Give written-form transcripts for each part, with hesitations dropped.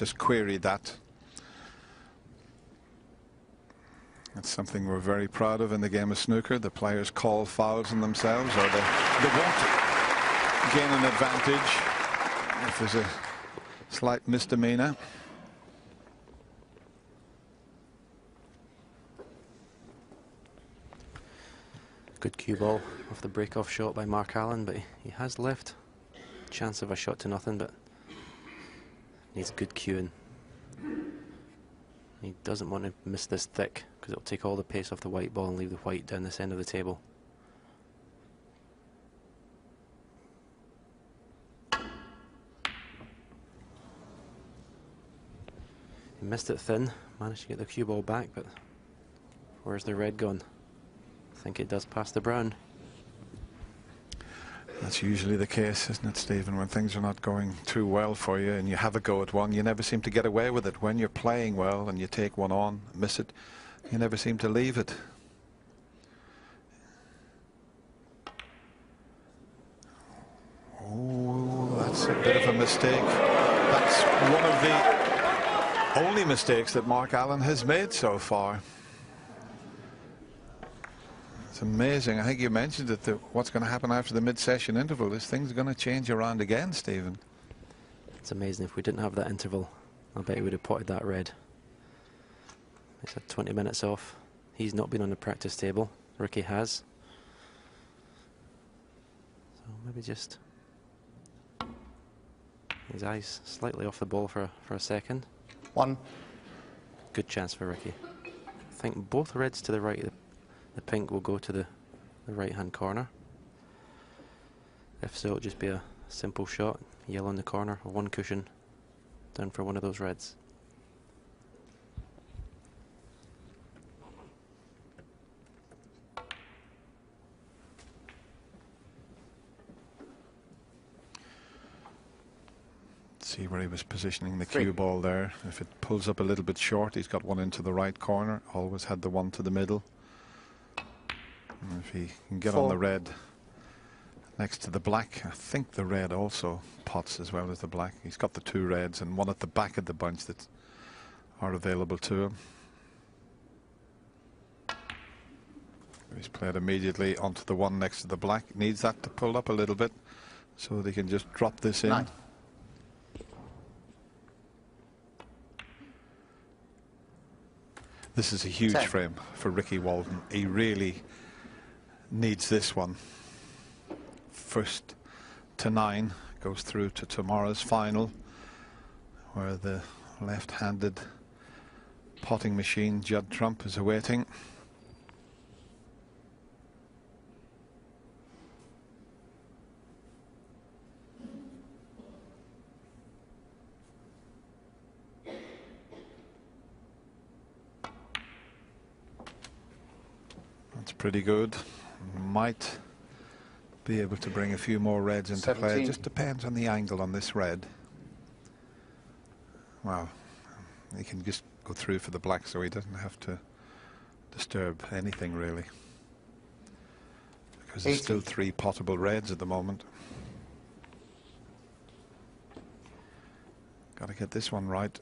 just queried that. That's something we're very proud of in the game of snooker. The players call fouls on themselves, or they won't gain an advantage if there's a slight misdemeanor. Good cue ball off the break-off shot by Mark Allen, but he has left chance of a shot to nothing, but needs good cueing. He doesn't want to miss this thick, because it'll take all the pace off the white ball and leave the white down this end of the table. He missed it thin, managed to get the cue ball back, but where's the red gone? I think it does pass the brown. That's usually the case, isn't it, Stephen? When things are not going too well for you and you have a go at one, you never seem to get away with it. When you're playing well and you take one on, miss it, you never seem to leave it. Oh, that's a bit of a mistake. That's one of the only mistakes that Mark Allen has made so far. It's amazing. I think you mentioned it, that what's going to happen after the mid-session interval. This thing's going to change around again, Stephen. It's amazing. If we didn't have that interval, I bet he would have potted that red. He's had 20 minutes off. He's not been on the practice table. Ricky has. So maybe just his eyes slightly off the ball for a second. One. Good chance for Ricky. I think both reds to the right. The pink will go to the right-hand corner. If so, it'll just be a simple shot. Yellow in the corner, or one cushion down for one of those reds. See where he was positioning the cue ball there. If it pulls up a little bit short, he's got one into the right corner. Always had the one to the middle. And if he can get on the red next to the black, I think the red also pots as well as the black. He's got the two reds and one at the back of the bunch that are available to him. He's played immediately onto the one next to the black. Needs that to pull up a little bit so that he can just drop this in. 9. This is a huge 10. frame for Ricky Walden. He really needs this one. First to 9 goes through to tomorrow's final, where the left-handed potting machine Judd Trump is awaiting. That's pretty good. Might be able to bring a few more reds into 17. play. It just depends on the angle on this red. Well, he can just go through for the black, so he doesn't have to disturb anything really, because there's still 3 potable reds at the moment. Got to get this one right.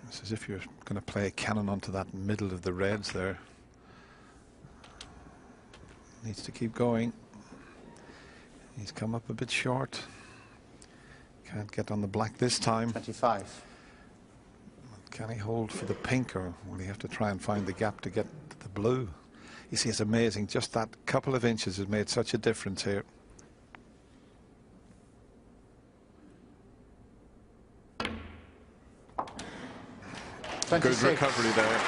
It's as if you're going to play a cannon onto that middle of the reds there. Needs to keep going. He's come up a bit short. Can't get on the black this time. 25. Can he hold for the pink, or will he have to try and find the gap to get to the blue? You see, it's amazing. Just that couple of inches has made such a difference here. Good recovery there.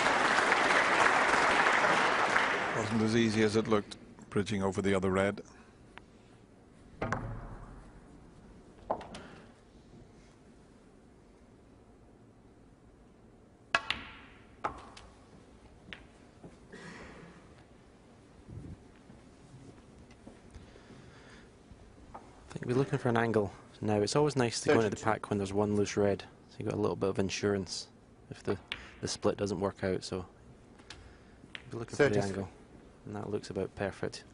Wasn't as easy as it looked, bridging over the other red. I think we're looking for an angle now. It's always nice to go into the pack when there's one loose red, so you've got a little bit of insurance if the split doesn't work out. So we're looking for the angle, and that looks about perfect.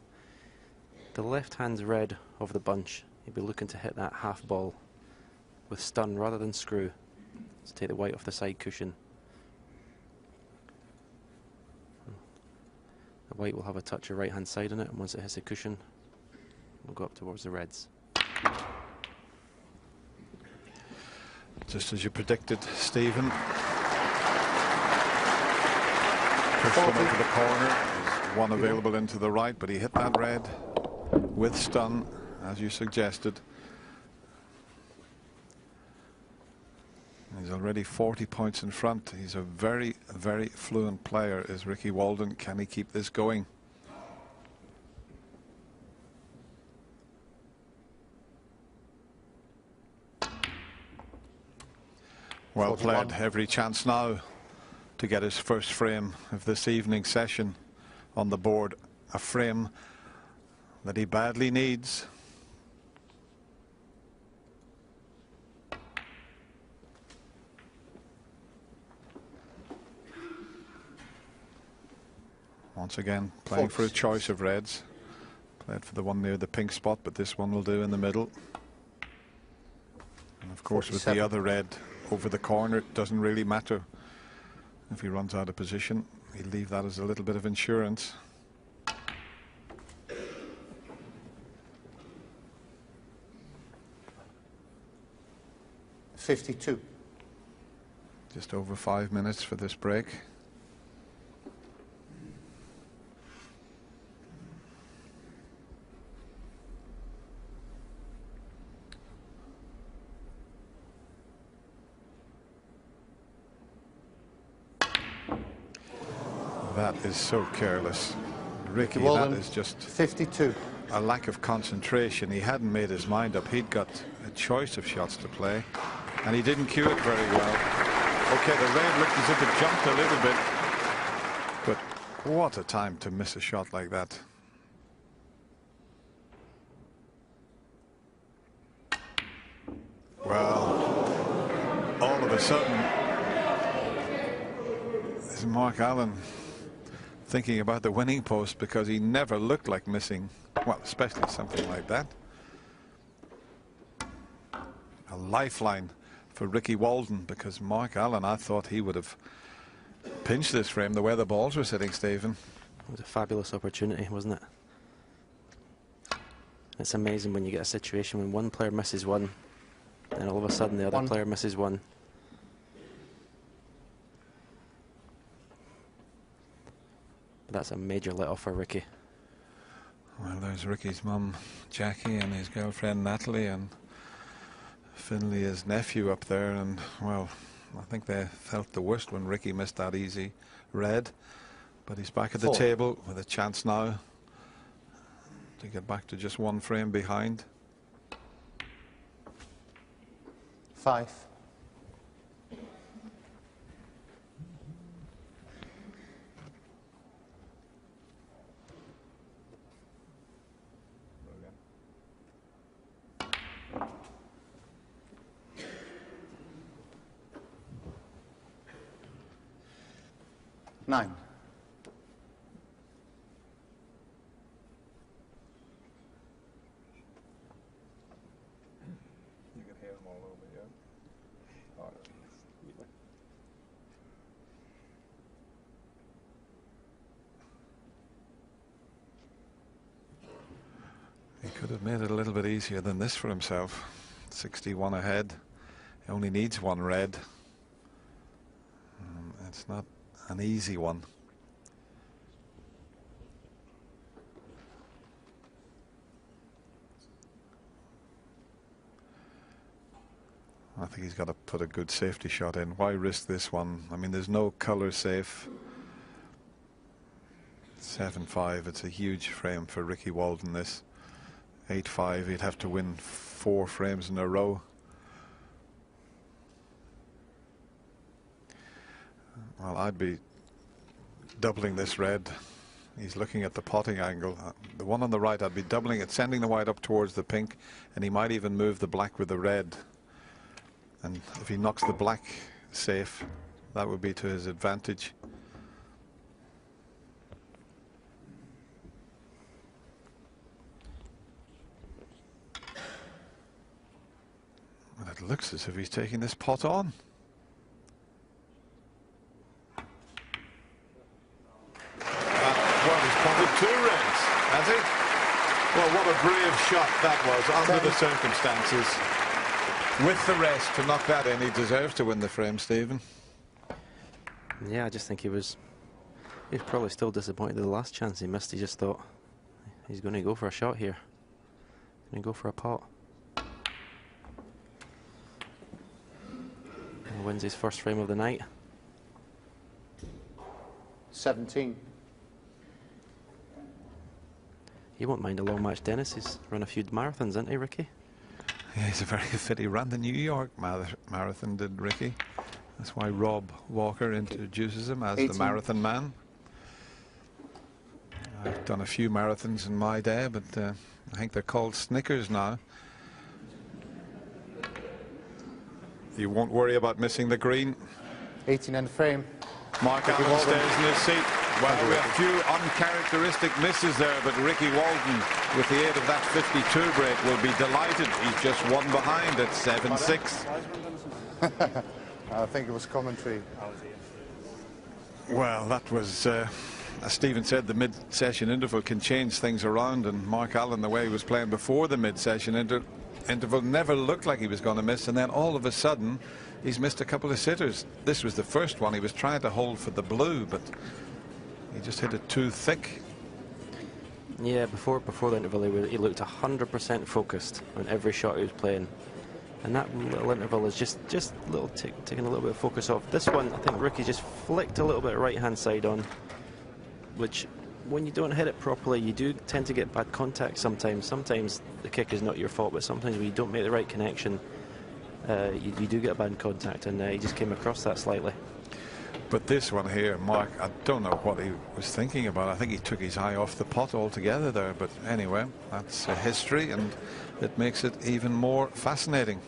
The left hand's red of the bunch. You'd be looking to hit that half ball with stun rather than screw. to take the white off the side cushion. The white will have a touch of right-hand side on it, and once it hits the cushion, we'll go up towards the reds. Just as you predicted, Stephen. Pushed one over the corner. There's one available into the right, but he hit that red with stun, as you suggested. He's already 40 points in front. He's a very, very fluent player, is Ricky Walden. Can he keep this going? Well 41. played. Every chance now to get his first frame of this evening session on the board. A frame that he badly needs. Once again, playing for a choice of reds. Played for the one near the pink spot, but this one will do in the middle. And of course, 47. with the other red over the corner, it doesn't really matter if he runs out of position. He'll leave that as a little bit of insurance. .52. Just over 5 minutes for this break. That is so careless. Ricky, Walden, that is just 52. a lack of concentration. He hadn't made his mind up. He'd got a choice of shots to play, and he didn't cue it very well. Okay, the red looked as if it jumped a little bit, but what a time to miss a shot like that. Well, all of a sudden, is Mark Allen thinking about the winning post, because he never looked like missing, well, especially something like that. A lifeline for Ricky Walden, because Mark Allen, I thought he would have pinched this frame the way the balls were sitting, Stephen. It was a fabulous opportunity, wasn't it? It's amazing when you get a situation when one player misses one, and all of a sudden the other player misses one. But that's a major let-off for Ricky. Well, there's Ricky's mum, Jackie, and his girlfriend, Natalie, and Finley, his nephew, up there. And, well, I think they felt the worst when Ricky missed that easy red. But he's back at the table with a chance now to get back to just one frame behind. 5. Nine. You can hear them all over, yeah. Oh, he could have made it a little bit easier than this for himself. 61 ahead. He only needs one red. It's not an easy one. I think he's got to put a good safety shot in. Why risk this one? I mean, there's no color safe. 7-5. It's a huge frame for Ricky Walden, this. 8-5. He'd have to win 4 frames in a row. Well, I'd be doubling this red. He's looking at the potting angle. The one on the right, I'd be doubling it, sending the white up towards the pink, and he might even move the black with the red. And if he knocks the black safe, that would be to his advantage. It looks as if he's taking this pot on. reds, has he? Well, what a brave shot that was under the circumstances. With the rest to knock that in, he deserves to win the frame, Stephen. Yeah, I just think he was probably still disappointed with the last chance he missed. He just thought he's going to go for a shot here. Going to go for a pot. And wins his first frame of the night. 17. He won't mind a long match, Dennis. He's run a few marathons, isn't he, Ricky? Yeah, he's a very good fit. He ran the New York marathon, did Ricky. That's why Rob Walker introduces him as 18. the marathon man. I've done a few marathons in my day, but I think they're called Snickers now. You won't worry about missing the green. 18 and frame. Mark Allen stays in his seat. Well, we have a few uncharacteristic misses there, but Ricky Walden, with the aid of that 52 break, will be delighted. He's just one behind at 7-6. I think it was commentary. Well, that was, as Stephen said, the mid-session interval can change things around, and Mark Allen, the way he was playing before the mid-session interval, never looked like he was going to miss, and then all of a sudden he's missed a couple of sitters. This was the first one. He was trying to hold for the blue, but he just hit it too thick. Yeah, before the interval he looked 100% focused on every shot he was playing, and that little interval is just a little taking a little bit of focus off. This one, I think Ricky just flicked a little bit right hand side on, which when you don't hit it properly you do tend to get bad contact sometimes. Sometimes the kick is not your fault, but sometimes when you don't make the right connection you do get bad contact, and he just came across that slightly. But this one here, Mark, I don't know what he was thinking about. I think he took his eye off the pot altogether there. But anyway, that's history, and it makes it even more fascinating.